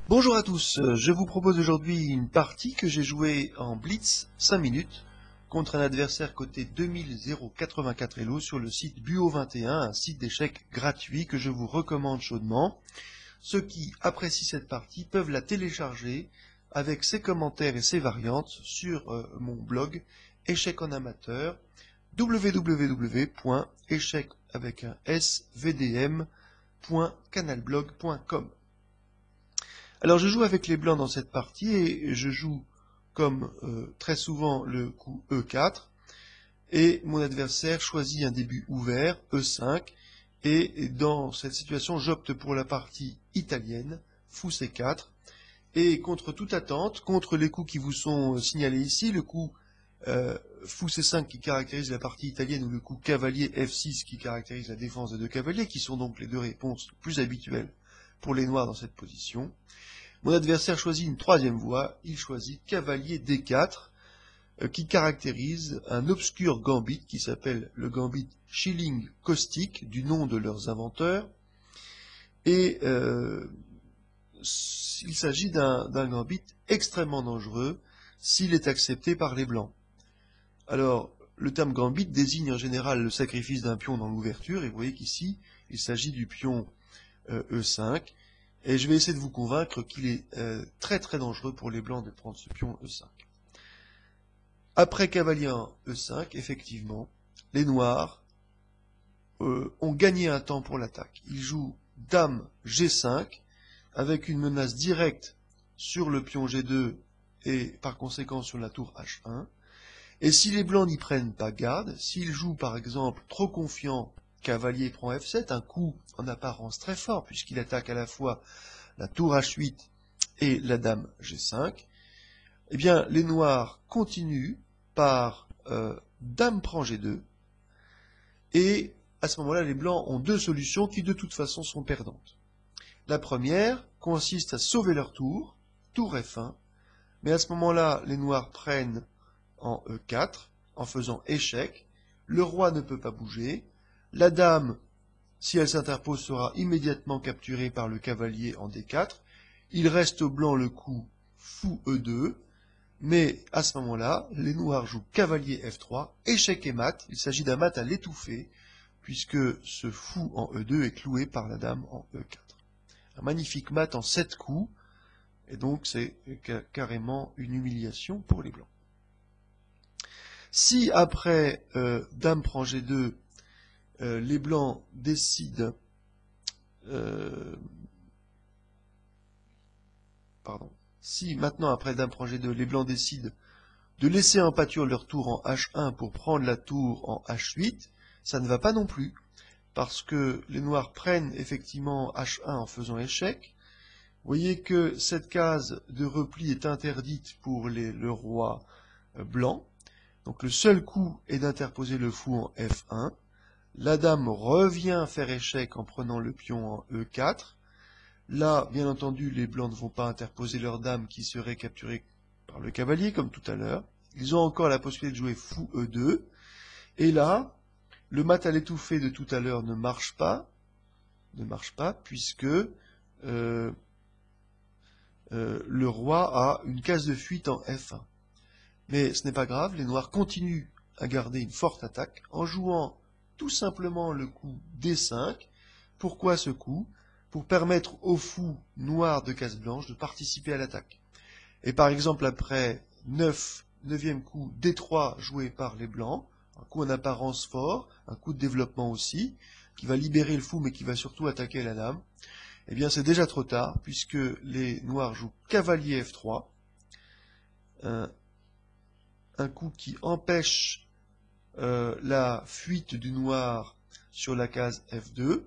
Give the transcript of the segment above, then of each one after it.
Bonjour à tous, je vous propose aujourd'hui une partie que j'ai jouée en blitz 5 minutes contre un adversaire coté 2084 Elo sur le site Buo21, un site d'échecs gratuit que je vous recommande chaudement. Ceux qui apprécient cette partie peuvent la télécharger avec ses commentaires et ses variantes sur mon blog Échecs en amateur www.échecs.canalblog.com. Alors je joue avec les blancs dans cette partie et je joue comme très souvent le coup E4 et mon adversaire choisit un début ouvert E5 et dans cette situation j'opte pour la partie italienne fou C4 et contre toute attente, contre les coups qui vous sont signalés ici, le coup fou C5 qui caractérise la partie italienne ou le coup cavalier F6 qui caractérise la défense des deux cavaliers qui sont donc les deux réponses plus habituelles pour les noirs dans cette position. Mon adversaire choisit une troisième voie, il choisit cavalier D4, qui caractérise un obscur gambit qui s'appelle le gambit Schilling-Caustic, du nom de leurs inventeurs, et il s'agit d'un gambit extrêmement dangereux s'il est accepté par les blancs. Alors, le terme gambit désigne en général le sacrifice d'un pion dans l'ouverture, et vous voyez qu'ici, il s'agit du pion E5, et je vais essayer de vous convaincre qu'il est très très dangereux pour les blancs de prendre ce pion E5. Après cavalier en E5, effectivement, les noirs ont gagné un temps pour l'attaque. Ils jouent dame G5, avec une menace directe sur le pion G2 et par conséquent sur la tour H1. Et si les blancs n'y prennent pas garde, s'ils jouent par exemple trop confiant, cavalier prend F7, un coup en apparence très fort puisqu'il attaque à la fois la tour H8 et la dame G5, eh bien les noirs continuent par dame prend G2, et à ce moment-là les blancs ont deux solutions qui de toute façon sont perdantes. La première consiste à sauver leur tour, tour F1, mais à ce moment-là les noirs prennent en E4 en faisant échec, le roi ne peut pas bouger, la dame, si elle s'interpose, sera immédiatement capturée par le cavalier en D4. Il reste au blanc le coup fou E2, mais à ce moment-là, les noirs jouent cavalier F3, échec et mat. Il s'agit d'un mat à l'étouffer, puisque ce fou en E2 est cloué par la dame en E4. Un magnifique mat en 7 coups, et donc c'est carrément une humiliation pour les blancs. Si après dame prend G2, les blancs décident si maintenant après dame prend G2, les blancs décident de laisser en pâture leur tour en H1 pour prendre la tour en H8, ça ne va pas non plus, parce que les noirs prennent effectivement H1 en faisant échec. Vous voyez que cette case de repli est interdite pour le roi blanc. Donc le seul coup est d'interposer le fou en F1. La dame revient faire échec en prenant le pion en E4. Là, bien entendu, les blancs ne vont pas interposer leur dame qui serait capturée par le cavalier, comme tout à l'heure. Ils ont encore la possibilité de jouer fou E2. Et là, le mat à l'étouffée de tout à l'heure ne marche pas, puisque le roi a une case de fuite en F1. Mais ce n'est pas grave, les noirs continuent à garder une forte attaque en jouant tout simplement le coup D5. Pourquoi ce coup? Pour permettre au fou noir de case blanche de participer à l'attaque. Et par exemple, après 9e coup D3 joué par les blancs, un coup en apparence fort, un coup de développement aussi, qui va libérer le fou mais qui va surtout attaquer la dame, eh bien c'est déjà trop tard, puisque les noirs jouent cavalier F3, un coup qui empêche la fuite du noir sur la case F2,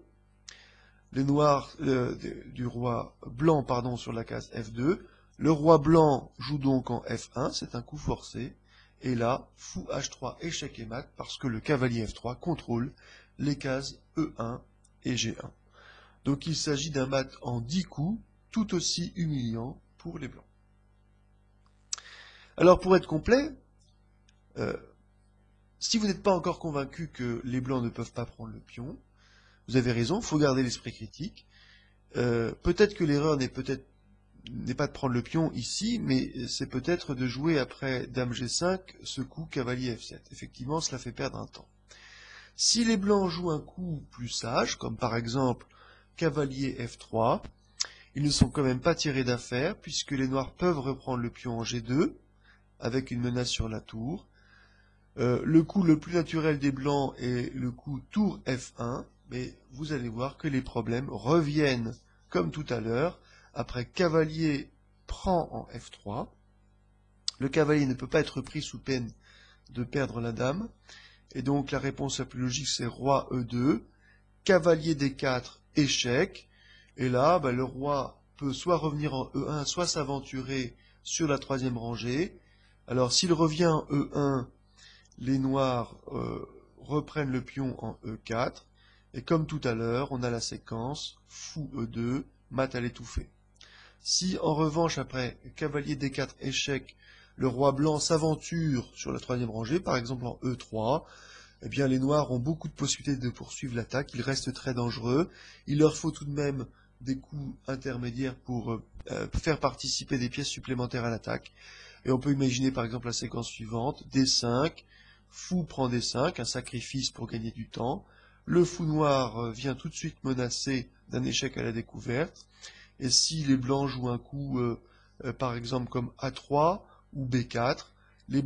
les noirs du roi blanc sur la case F2, le roi blanc joue donc en F1, c'est un coup forcé, et là, fou H3, échec et mat, parce que le cavalier F3 contrôle les cases E1 et G1. Donc il s'agit d'un mat en 10 coups, tout aussi humiliant pour les blancs. Alors pour être complet, si vous n'êtes pas encore convaincu que les blancs ne peuvent pas prendre le pion, vous avez raison, il faut garder l'esprit critique. Peut-être que l'erreur n'est peut-être n'est pas de prendre le pion ici, mais c'est peut-être de jouer après dame G5 ce coup cavalier F7. Effectivement, cela fait perdre un temps. Si les blancs jouent un coup plus sage, comme par exemple cavalier F3, ils ne sont quand même pas tirés d'affaire, puisque les noirs peuvent reprendre le pion en G2, avec une menace sur la tour. Le coup le plus naturel des blancs est le coup tour F1, mais vous allez voir que les problèmes reviennent comme tout à l'heure, après cavalier prend en F3. Le cavalier ne peut pas être pris sous peine de perdre la dame, et donc la réponse la plus logique c'est roi E2, cavalier D4, échec, et là le roi peut soit revenir en E1, soit s'aventurer sur la troisième rangée. Alors s'il revient en E1, les noirs reprennent le pion en E4, et comme tout à l'heure, on a la séquence fou E2, mat à l'étouffer. Si en revanche, après cavalier D4 échec, le roi blanc s'aventure sur la troisième rangée, par exemple en E3, eh bien les noirs ont beaucoup de possibilités de poursuivre l'attaque, ils restent très dangereux, il leur faut tout de même des coups intermédiaires pour faire participer des pièces supplémentaires à l'attaque. Et on peut imaginer par exemple la séquence suivante, D5, fou prend D5, un sacrifice pour gagner du temps, le fou noir vient tout de suite menacer d'un échec à la découverte, et si les blancs jouent un coup par exemple comme A3 ou B4, les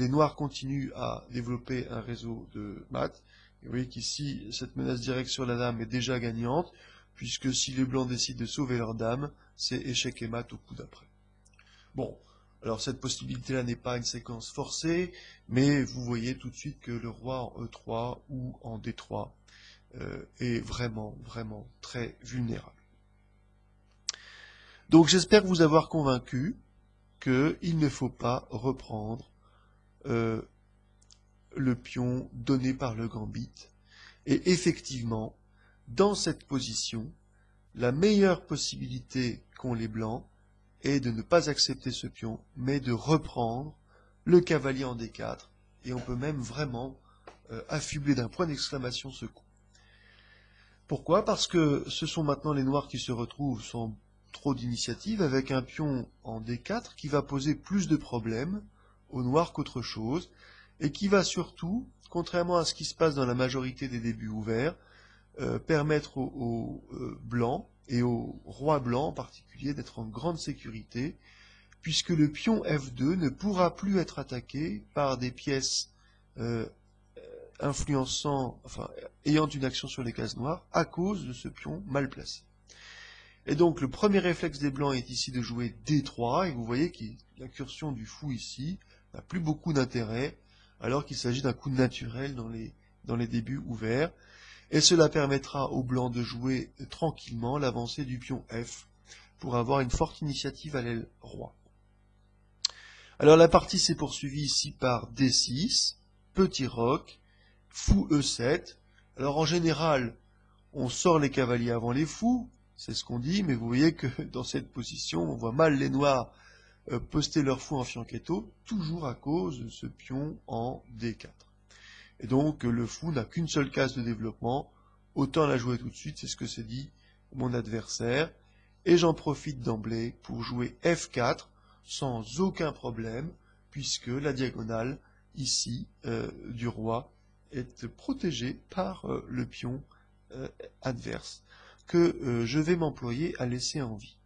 noirs continuent à développer un réseau de maths. Et vous voyez qu'ici, cette menace directe sur la dame est déjà gagnante, puisque si les blancs décident de sauver leur dame, c'est échec et mat au coup d'après. Bon, alors cette possibilité-là n'est pas une séquence forcée, mais vous voyez tout de suite que le roi en E3 ou en D3 est vraiment, vraiment très vulnérable. Donc j'espère vous avoir convaincu qu'il ne faut pas reprendre le pion donné par le gambit. Et effectivement, dans cette position, la meilleure possibilité qu'ont les blancs est de ne pas accepter ce pion, mais de reprendre le cavalier en D4. Et on peut même vraiment affubler d'un point d'exclamation ce coup. Pourquoi? Parce que ce sont maintenant les noirs qui se retrouvent sans trop d'initiative avec un pion en D4 qui va poser plus de problèmes aux noirs qu'autre chose et qui va surtout, contrairement à ce qui se passe dans la majorité des débuts ouverts, permettre aux blancs et au roi blanc en particulier d'être en grande sécurité puisque le pion F2 ne pourra plus être attaqué par des pièces ayant une action sur les cases noires à cause de ce pion mal placé. Et donc le premier réflexe des blancs est ici de jouer D3, et vous voyez que l'incursion du fou ici n'a plus beaucoup d'intérêt, alors qu'il s'agit d'un coup naturel dans les débuts ouverts, et cela permettra aux blancs de jouer tranquillement l'avancée du pion F, pour avoir une forte initiative à l'aile roi. Alors la partie s'est poursuivie ici par D6, petit roc, fou E7. Alors en général, on sort les cavaliers avant les fous, c'est ce qu'on dit, mais vous voyez que dans cette position, on voit mal les noirs poster leur fou en fianchetto, toujours à cause de ce pion en D4. Et donc le fou n'a qu'une seule case de développement, autant la jouer tout de suite, c'est ce que s'est dit mon adversaire, et j'en profite d'emblée pour jouer F4 sans aucun problème, puisque la diagonale ici du roi est protégée par le pion adverse que je vais m'employer à laisser en vie.